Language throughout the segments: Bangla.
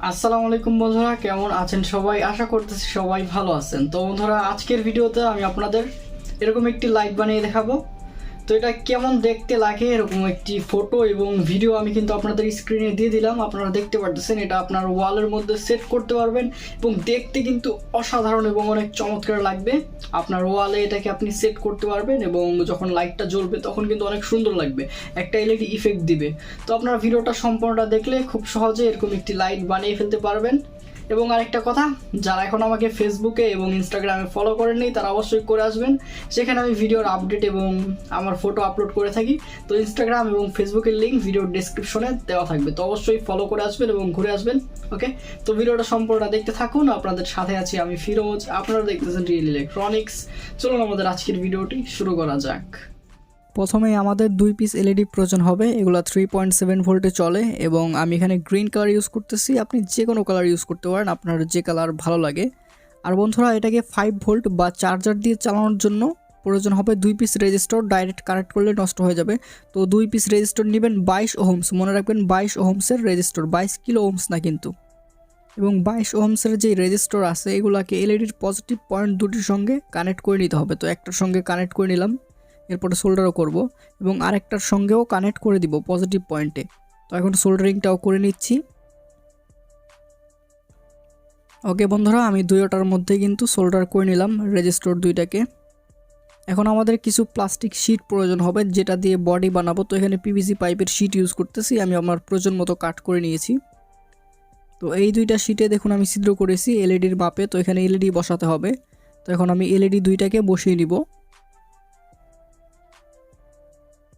আসসালামু আলাইকুম বন্ধুরা, কেমন আছেন সবাই? আশা করতেছি সবাই ভালো আছেন। তো বন্ধুরা, আজকের ভিডিওতে আমি আপনাদের এরকম একটি লাইট বানিয়ে দেখাবো। তো এটা কেমন দেখতে লাগে এরকম একটি ফটো এবং ভিডিও আমি কিন্তু আপনাদের স্ক্রিনে দিয়ে দিলাম। আপনারা দেখতে পারতেছেন, এটা আপনার ওয়ালের মধ্যে সেট করতে পারবেন এবং দেখতে কিন্তু অসাধারণ এবং অনেক চমৎকার লাগবে। আপনার ওয়ালে এটাকে আপনি সেট করতে পারবেন এবং যখন লাইটটা জ্বলবে তখন কিন্তু অনেক সুন্দর লাগবে, একটা এলইডি ইফেক্ট দিবে। তো আপনারা ভিডিওটা সম্পূর্ণটা দেখলে খুব সহজে এরকম একটি লাইট বানিয়ে ফেলতে পারবেন। এবং আরেকটা কথা, যারা এখন আমাকে ফেসবুকে এবং ইনস্টাগ্রামে ফলো করেননি তারা অবশ্যই করে আসবেন। সেখানে আমি ভিডিওর আপডেট এবং আমার ফটো আপলোড করে থাকি। তো ইনস্টাগ্রাম এবং ফেসবুকের লিঙ্ক ভিডিওর ডেসক্রিপশনে দেওয়া থাকবে, তো অবশ্যই ফলো করে আসবেন এবং ঘুরে আসবেন। ওকে, তো ভিডিওটা সম্পূর্ণ দেখতে থাকুন। আপনাদের সাথে আছি আমি ফিরোজ, আপনারা দেখতেছেন রিয়েল ইলেকট্রনিক্স। চলুন আমাদের আজকের ভিডিওটি শুরু করা যাক। প্রথমেই আমাদের 2 পিস এলইডি প্রয়োজন হবে। এগুলো 3.7 ভোল্টে চলে এবং আমি এখানে গ্রিন কালার ইউজ করতেছি। আপনি যে কোনো কালার ইউজ করতে পারেন, আপনার যে কালার ভালো লাগে। আর বন্ধুরা, এটাকে 5 ভোল্ট বা চার্জার দিয়ে চালানোর জন্য প্রয়োজন হবে 2 পিস রেজিস্টর। ডাইরেক্ট কানেক্ট করলে নষ্ট হয়ে যাবে। তো 2 পিস রেজিস্টর নেবেন 22 ওহমস, মনে রাখবেন 22 ওহমসের রেজিস্টর, 22 কিলো ওহমস না কিন্তু। এবং 22 ওহমসের যে রেজিস্টর আছে এগুলাকে এলইডির পজিটিভ পয়েন্ট দুটির সঙ্গে কানেক্ট করে নিতে হবে। তো একটার সঙ্গে কানেক্ট করে নিলাম, এরপরে সোল্ডারও করব এবং আরেকটার সঙ্গেও কানেক্ট করে দিব পজিটিভ পয়েন্টে। তো এখন সোল্ডারিংটাও করে নিচ্ছি। ওকে বন্ধুরা, আমি দুইটার মধ্যে কিন্তু সোল্ডার করে নিলাম রেজিস্টর দুইটাকে। এখন আমাদের কিছু প্লাস্টিক শিট প্রয়োজন হবে যেটা দিয়ে বডি বানাবো। তো এখানে পিভিসি পাইপের শিট ইউজ করতেছি, আমি আমার প্রয়োজন মতো কাট করে নিয়েছি। তো এই দুইটা শিটে দেখুন আমি ছিদ্র করেছি এলইডির মাপে। তো এখানে এলইডি বসাতে হবে। তো এখন আমি এলইডি দুইটাকে বসিয়ে নিব।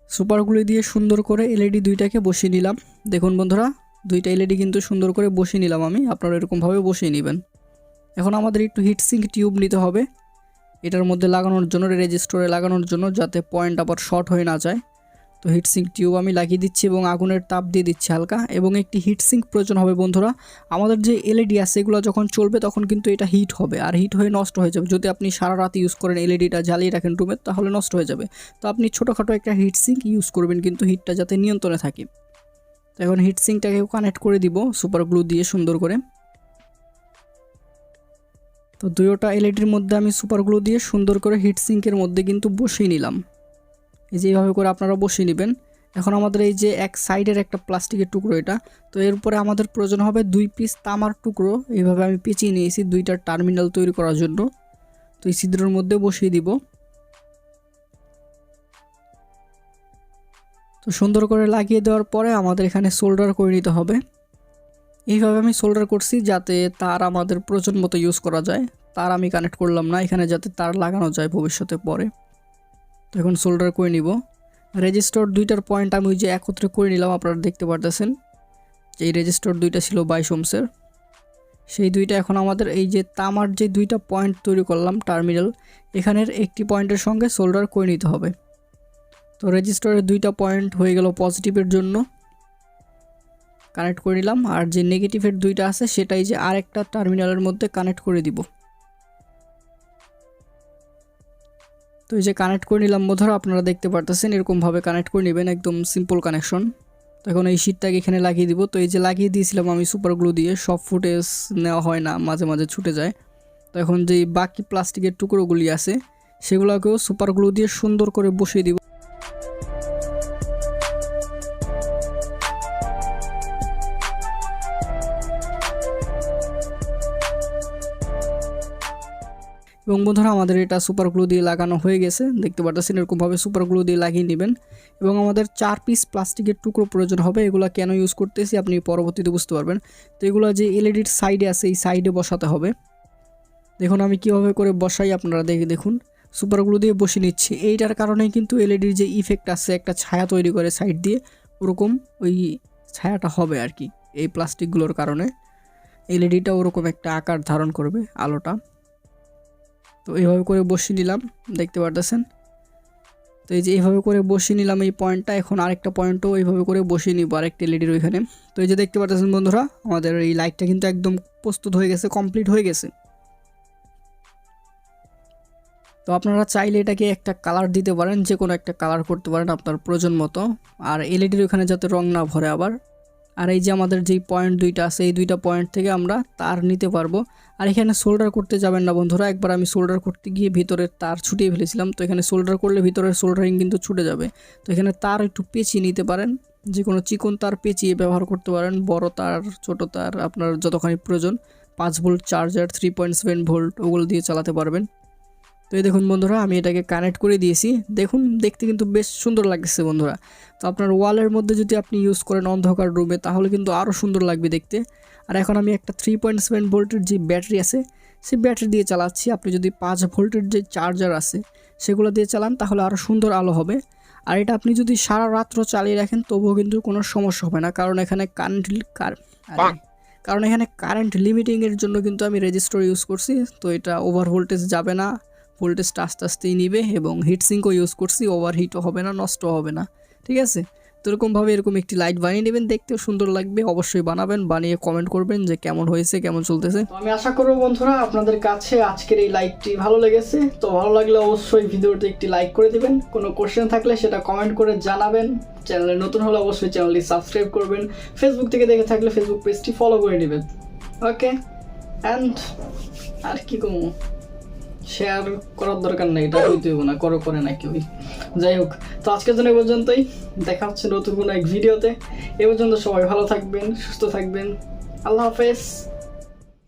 সুপারগুলি দিয়ে সুন্দর করে এলইডি দুইটাকে বসিয়ে নিলাম। দেখুন বন্ধুরা, দুইটা এলইডি কিন্তু সুন্দর করে বসিয়ে নিলাম আমি, আপনারা এরকমভাবে বসিয়ে নেবেন। এখন আমাদের একটু হিটসিঙ্ক টিউব নিতে হবে এটার মধ্যে লাগানোর জন্য, রেজিস্টরে লাগানোর জন্য, যাতে পয়েন্ট আবার শর্ট হয়ে না যায়। তো হিটসিঙ্ক টিউব আমি লাগিয়ে দিচ্ছি এবং আগুনের তাপ দিয়ে দিচ্ছি হালকা। এবং একটি হিটসিঙ্ক প্রয়োজন হবে বন্ধুরা। আমাদের যে এলইডি আছে এগুলো যখন চলবে তখন কিন্তু এটা হিট হবে আর হিট হয়ে নষ্ট হয়ে যাবে। যদি আপনি সারা রাত ইউজ করেন, এলইডিটা জ্বালিয়ে রাখেন রুমে, তাহলে নষ্ট হয়ে যাবে। তো আপনি ছোটোখাটো একটা হিটসিঙ্ক ইউজ করবেন কিন্তু হিটটা যাতে নিয়ন্ত্রণে থাকে। তো এখন হিটসিঙ্কটাকেও কানেক্ট করে দিব সুপার গ্লু দিয়ে সুন্দর করে। তো দুইটা এলইডির মধ্যে আমি সুপার গ্লু দিয়ে সুন্দর করে হিটসিঙ্কের মধ্যে কিন্তু বসিয়ে নিলাম। এই যে এইভাবে করে আপনারা বসিয়ে নেবেন। এখন আমাদের এই যে এক সাইডের একটা প্লাস্টিকের টুকরো এটা, তো এর উপরে আমাদের প্রয়োজন হবে 2 পিস তামার টুকরো। এইভাবে আমি পেঁচিয়ে নিয়েছি দুইটা টার্মিনাল তৈরি করার জন্য। তো এই ছিদ্রের মধ্যে বসিয়ে দিব। তো সুন্দর করে লাগিয়ে দেওয়ার পরে আমাদের এখানে সোল্ডার করে নিতে হবে। এইভাবে আমি সোল্ডার করছি যাতে তার আমাদের প্রয়োজন মতো ইউজ করা যায়। তার আমি কানেক্ট করলাম না এখানে, যাতে তার লাগানো যায় ভবিষ্যতে পরে। তো এখন সোল্ডার করে নিব। রেজিস্টর দুইটার পয়েন্ট আমি ওই যে একত্রে করে নিলাম, আপনারা দেখতে পারতেছেন যে এই রেজিস্টর দুইটা ছিল 22 ওহমসের, সেই দুইটা এখন আমাদের এই যে তামার যে দুইটা পয়েন্ট তৈরি করলাম টার্মিনাল, এখানের একটি পয়েন্টের সঙ্গে সোল্ডার করে নিতে হবে। তো রেজিস্টরের দুইটা পয়েন্ট হয়ে গেল পজিটিভের জন্য, কানেক্ট করে নিলাম। আর যে নেগেটিভের দুইটা আছে সেটাই যে আরেকটা টার্মিনালের মধ্যে কানেক্ট করে দিব। তো এই যে কানেক্ট করে নিলাম বন্ধুরা, আপনারা দেখতে পারতেছেন এরকমভাবে কানেক্ট করে নেবেন, একদম সিম্পল কানেকশন। তো এখন এই শিটটাকে এখানে লাগিয়ে দিব। তো এই যে লাগিয়ে দিয়েছিলাম আমি সুপার গ্লু দিয়ে, সব ফুটেজ নেওয়া হয় না, মাঝে মাঝে ছুটে যায়। তো এখন যে বাকি প্লাস্টিকের টুকরোগুলি আছে সেগুলোকেও সুপার গ্লু দিয়ে সুন্দর করে বসিয়ে দিব। এবং বন্ধুরা, আমাদের এটা সুপার গ্লু দিয়ে লাগানো হয়ে গেছে, দেখতে পাচ্ছেন এরকমভাবে সুপার গ্লু দিয়ে লাগিয়ে নেবেন। এবং আমাদের 4 পিস প্লাস্টিকের টুকরো প্রয়োজন হবে। এগুলো কেন ইউজ করতেছি আপনি পরবর্তীতে বুঝতে পারবেন। তো এগুলো যে এলইডির সাইডে আছে এই সাইডে বসাতে হবে। দেখুন আমি কীভাবে করে বসাই, আপনারা দেখুন সুপার গ্লু দিয়ে বসিয়ে নিচ্ছি। এইটার কারণেই কিন্তু এলইডির যে ইফেক্ট আছে, একটা ছায়া তৈরি করে সাইড দিয়ে, ওরকম ওই ছায়াটা হবে আর কি। এই প্লাস্টিকগুলোর কারণে এলইডিটা ওরকম একটা আকার ধারণ করবে আলোটা। তো এইভাবে করে বসিয়ে নিলাম, দেখতে পারতেছেন। তো এই যে এইভাবে করে বসিয়ে নিলাম এই পয়েন্টটা। এখন আরেকটা পয়েন্টও এইভাবে করে বসিয়ে নিব আরেকটা এলইডির ওইখানে। তো এই যে দেখতে পারতেছেন বন্ধুরা, আমাদের এই লাইটটা কিন্তু একদম প্রস্তুত হয়ে গেছে, কমপ্লিট হয়ে গেছে। তো আপনারা চাইলে এটাকে একটা কালার দিতে পারেন, যে কোনো একটা কালার করতে পারেন আপনার প্রয়োজন মতো। আর এলইডির ওখানে যাতে রং না ভরে আবার, আর এই যে আমাদের যেই পয়েন্ট দুইটা আছে এই দুইটা পয়েন্ট থেকে আমরা তার নিতে পারবো। আর এখানে সোল্ডার করতে যাবেন না বন্ধুরা, একবার আমি সোল্ডার করতে গিয়ে ভিতরের তার ছুটিয়ে ফেলেছিলাম। তো এখানে সোল্ডার করলে ভিতরের সোল্ডারিং কিন্তু ছুটে যাবে। তো এখানে তার একটু পেঁচিয়ে নিতে পারেন, যে কোনো চিকন তার পেঁচিয়ে ব্যবহার করতে পারেন, বড় তার ছোট তার আপনার যতখানি প্রয়োজন। 5 ভোল্ট চার্জার 3.7 ভোল্ট ওগুলো দিয়ে চালাতে পারবেন। তো এই দেখুন বন্ধুরা আমি এটাকে কানেক্ট করে দিয়েছি, দেখুন দেখতে কিন্তু বেশ সুন্দর লাগছে বন্ধুরা। তো আপনার ওয়ালের মধ্যে যদি আপনি ইউজ করেন অন্ধকার রুমে তাহলে কিন্তু আরও সুন্দর লাগবে দেখতে। আর এখন আমি একটা 3.7 ভোল্টের যে ব্যাটারি আছে সেই ব্যাটারি দিয়ে চালাচ্ছি। আপনি যদি 5 ভোল্টের যে চার্জার আছে সেগুলো দিয়ে চালান তাহলে আরও সুন্দর আলো হবে। আর এটা আপনি যদি সারা রাত্র চালিয়ে রাখেন তবুও কিন্তু কোনো সমস্যা হবে না, কারণ এখানে কারেন্ট লিমিটিংয়ের জন্য কিন্তু আমি রেজিস্টার ইউজ করছি। তো এটা ওভার ভোল্টেজ যাবে না, ভোল্টেজটা আস্তে আস্তেই নিবে, এবং হিটসিঙ্কও ইউজ করছি, ওভারহিটও হবে না, নষ্ট হবে না, ঠিক আছে। তো এরকমভাবে এরকম একটি লাইট বানিয়ে নেবেন, দেখতেও সুন্দর লাগবে। অবশ্যই বানাবেন, বানিয়ে কমেন্ট করবেন যে কেমন হয়েছে, কেমন চলতেছে। তো আমি আশা করবো বন্ধুরা আপনাদের কাছে আজকের এই লাইটটি ভালো লেগেছে। তো ভালো লাগলে অবশ্যই ভিডিওতে একটি লাইক করে দিবেন, কোনো কোশ্চেন থাকলে সেটা কমেন্ট করে জানাবেন। চ্যানেলে নতুন হলে অবশ্যই চ্যানেলটি সাবস্ক্রাইব করবেন, ফেসবুক থেকে দেখে থাকলে ফেসবুক পেজটি ফলো করে নেবেন। ওকে, অ্যান্ড আর কি কমো, শেয়ার করার দরকার নেই, এটা হইতে হবে না, করে না কেউই। যাই হোক, তো আজকের জন্য এই পর্যন্তই, দেখা হচ্ছে নতুন কোনো এক ভিডিওতে। এ পর্যন্ত সবাই ভালো থাকবেন, সুস্থ থাকবেন, আল্লাহ হাফেজ।